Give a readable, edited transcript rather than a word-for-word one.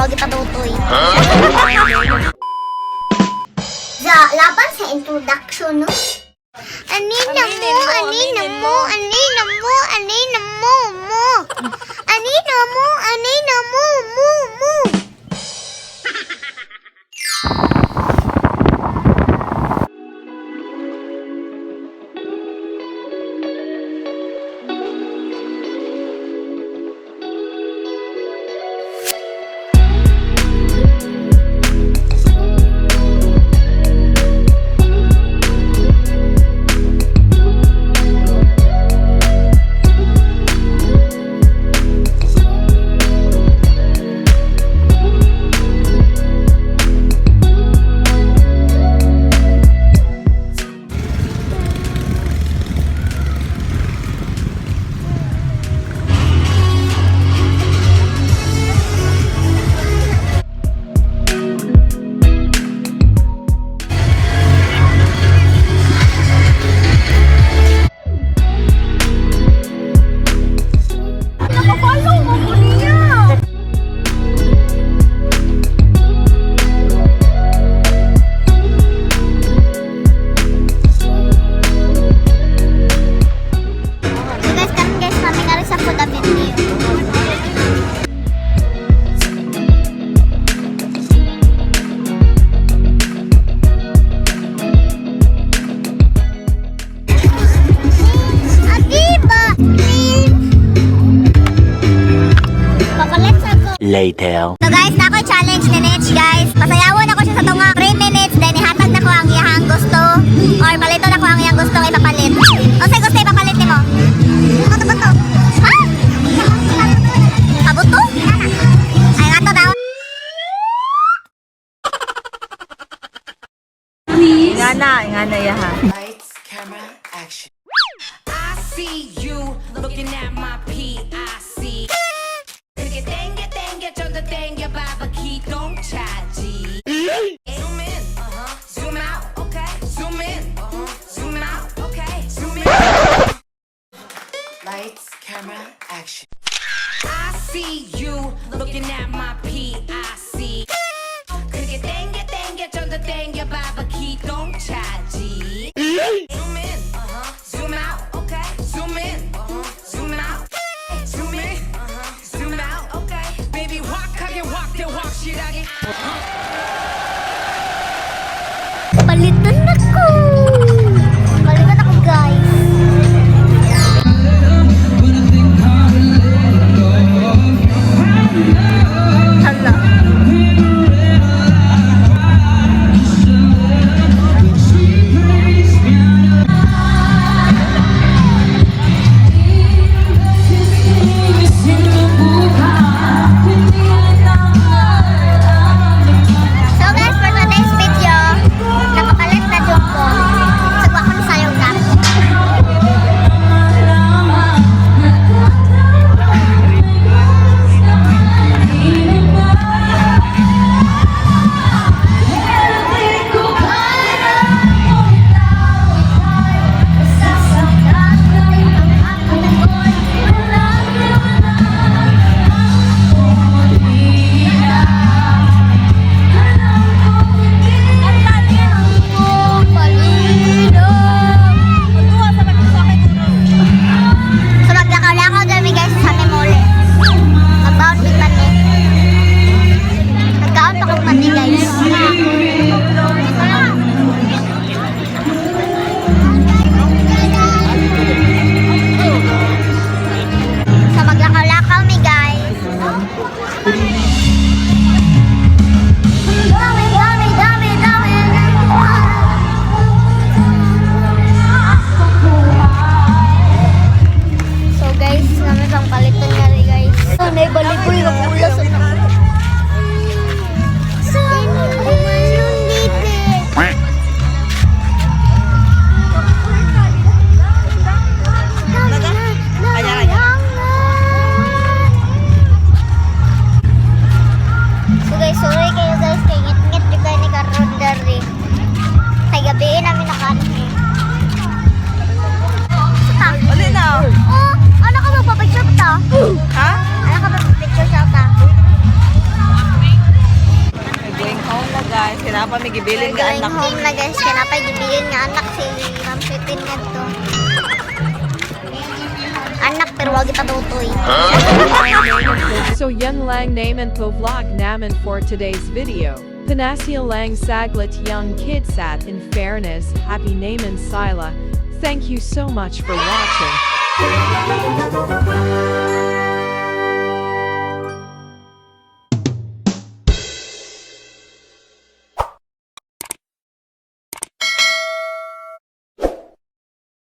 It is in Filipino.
Huwag ipatutoy. Laban sa introduction, no? Anina mo, anina mo, anina mo, anina mo, mo. Anina mo, anina mo, mo, mo. Later. So guys, na ako challenge ni Nech, guys. Pasayawan ako siya sa tunga 3 minutes, then ihatag na ko ang iyang gusto. Or palito na ko ang iyang gusto ipapalit. O say gusto ipapalit nimo? Ano ba to? Ha? Abuto? Ay nga to daw. Ingana yaha. Lights, camera, action. I see you looking at my PIC. 땡겨 좀더 땡겨 봐봐 기동차지. Zoom in, zoom out, okay. Zoom in, zoom out, okay. Zoom in. Lights, camera, action. I see you looking at my PIC. 그게 땡겨 좀더 땡겨 봐봐 기동차지. Zoom in, zoom out, okay. Zoom in, zoom out, zoom in, zoom out, okay. Baby 확하게 확실하게. Palitan ako. Palitan ako, guys. Hala. kami gibilin nga Going anak. home na guys, kanapay gibilin nga anak si Ma'am Sweetin nga to. Anak pero wag ipatutoy. So Yun Lang naman po vlog naman for today's video. Panasia Lang Saglit Young Kidsat in fairness, happy naman Sila. Thank you so much for watching.